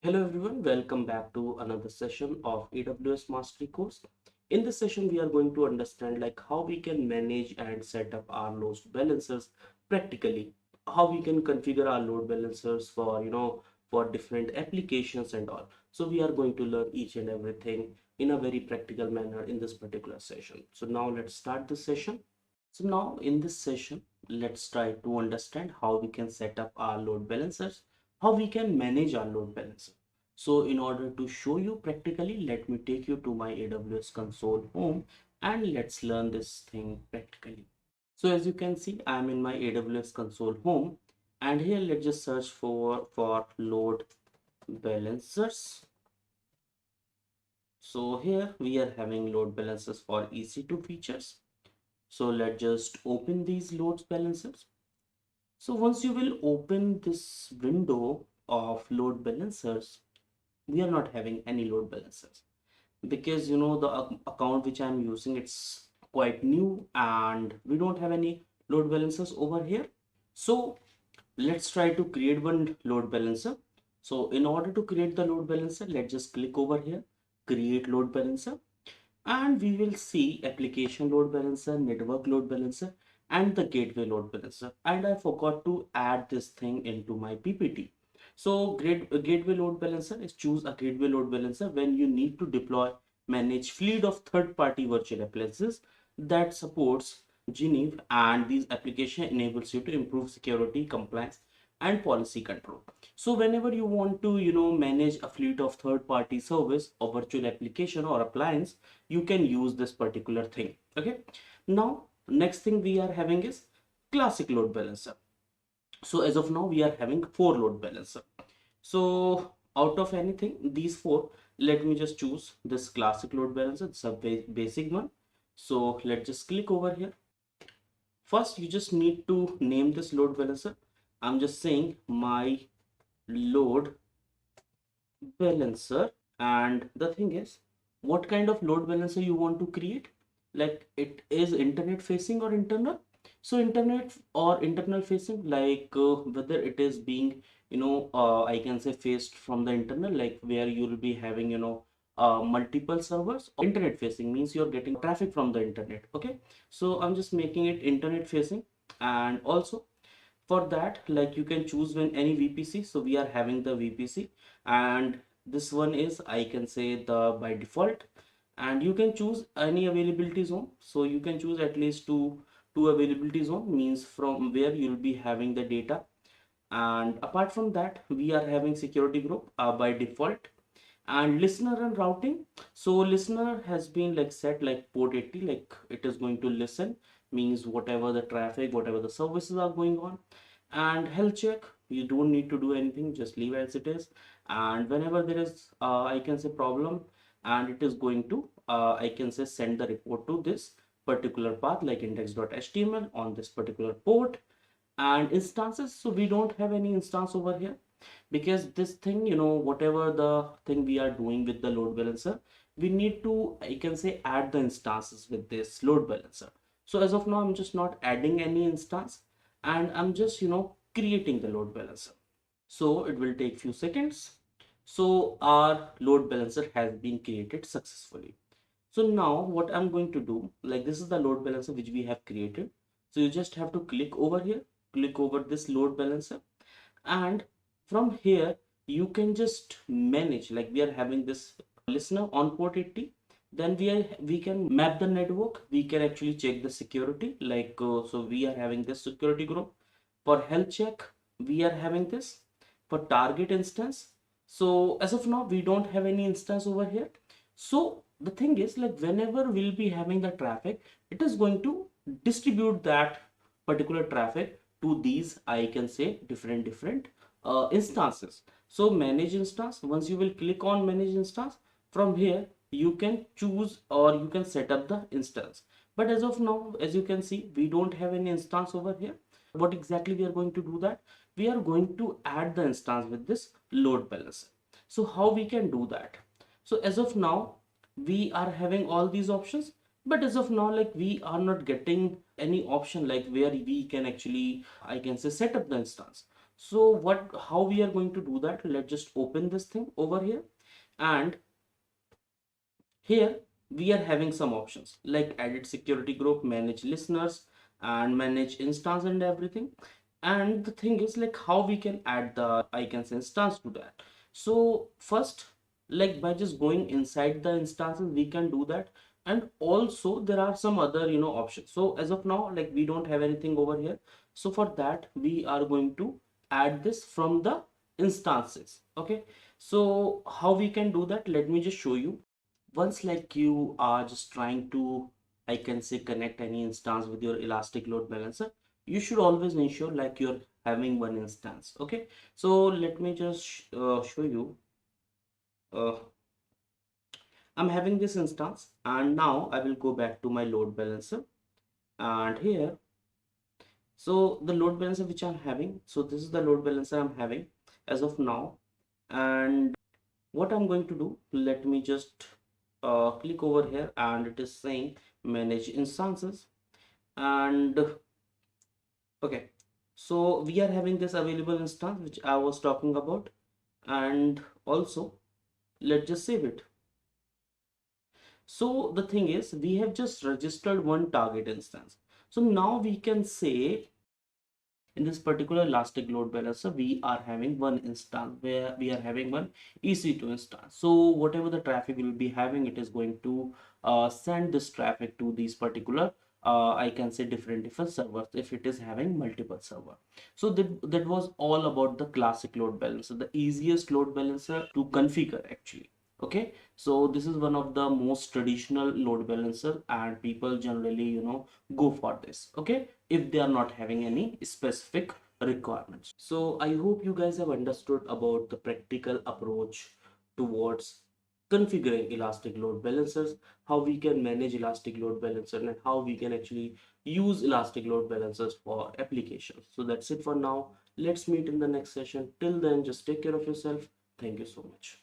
Hello everyone, welcome back to another session of AWS Mastery course. In this session, we are going to understand how we can manage and set up our load balancers practically, how we can configure our load balancers for for different applications and all. So we are going to learn each and everything in a very practical manner in this particular session. So now let's start the session. So now in this session, let's try to understand how we can set up our load balancers, how we can manage our load balancer. So in order to show you practically, let me take you to my AWS console home and let's learn this thing practically. So as you can see, I'm in my AWS console home and here let's just search for load balancers. So here we are having load balancers for EC2 features. So let's just open these loads balancers. So once you will open this window of load balancers, we are not having any load balancers because the account which I'm using, it's quite new and we don't have any load balancers over here. So let's try to create one load balancer. So in order to create the load balancer, let's just click over here, create load balancer, and we will see application load balancer, network load balancer, and the gateway load balancer. And I forgot to add this thing into my PPT. So gateway load balancer is choose a gateway load balancer when you need to deploy, manage fleet of third-party virtual appliances that supports Geneve, and these application enables you to improve security, compliance, and policy control. So whenever you want to manage a fleet of third party service or virtual application or appliance, you can use this particular thing. Okay, now next thing we are having is classic load balancer. So as of now we are having four load balancer. So out of anything these four, let me just choose this classic load balancer. It's a basic one. So let's just click over here. First, you just need to name this load balancer. I'm just saying my load balancer. And the thing is, what kind of load balancer you want to create? Like it is internet facing or internal? So internet or internal facing, whether it is being I can say faced from the internal, like where you'll be having multiple servers. Internet facing means you're getting traffic from the internet. Okay, so I'm just making it internet facing. And also for that, like you can choose when any VPC. So we are having the VPC, and this one is, I can say, the by default. And you can choose any availability zone. So you can choose at least two availability zone, means from where you'll be having the data. And apart from that, we are having security group by default. And listener and routing, so listener has been like set like port 80, like it is going to listen, means whatever the traffic, whatever the services are going on. And health check, you don't need to do anything, just leave as it is. And whenever there is I can say problem, and it is going to I can say send the report to this particular path, like index.html on this particular port. And instances, so we don't have any instance over here because this thing, whatever the thing we are doing with the load balancer, we need to, I can say, add the instances with this load balancer. So as of now, I'm just not adding any instance, and I'm just creating the load balancer. So it will take few seconds. So our load balancer has been created successfully. So now what I'm going to do, like this is the load balancer which we have created. So you just have to click over here, click over this load balancer, and from here you can just manage, like we are having this listener on port 80. Then we can map the network, we can actually check the security, so we are having this security group. For health check, we are having this. For target instance, so as of now we don't have any instance over here. So the thing is, like whenever we'll be having the traffic, it is going to distribute that particular traffic to these, I can say, different instances. So manage instance, once you will click on manage instance, from here you can choose or you can set up the instance. But as of now, as you can see, we don't have any instance over here. What exactly we are going to do that? We are going to add the instance with this load balancer. So how we can do that? So as of now, we are having all these options, but as of now, like we are not getting any option like where we can actually, I can say, set up the instance. So how we are going to do that? Let's just open this thing over here, and here we are having some options like edit security group, manage listeners, and manage instance and everything. And the thing is like how we can add the icons instance to that. So first, like by just going inside the instances we can do that. And also there are some other options. So as of now, like we don't have anything over here. So for that we are going to add this from the instances. Okay, so how we can do that, let me just show you. Once like you are just trying to, I can say, connect any instance with your elastic load balancer, you should always ensure like you're having one instance. Okay, so let me just show you. uh, I'm having this instance, and now I will go back to my load balancer. And here, so the load balancer which I'm having, so this is the load balancer I'm having as of now. And what I'm going to do, let me just click over here, and it is saying manage instances. And okay, so we are having this available instance which I was talking about. And also let's just save it. So the thing is we have just registered one target instance. So now we can say in this particular elastic load balancer we are having one instance where we are having one EC2 instance. So whatever the traffic will be having, it is going to send this traffic to these particular I can say different servers if it is having multiple server. So that was all about the classic load balancer, the easiest load balancer to configure actually. Okay, so this is one of the most traditional load balancer, and people generally go for this. Okay, if they are not having any specific requirements. So I hope you guys have understood about the practical approach towards configuring elastic load balancers, how we can manage elastic load balancer, and how we can actually use elastic load balancers for applications. So that's it for now. Let's meet in the next session. Till then, just take care of yourself. Thank you so much.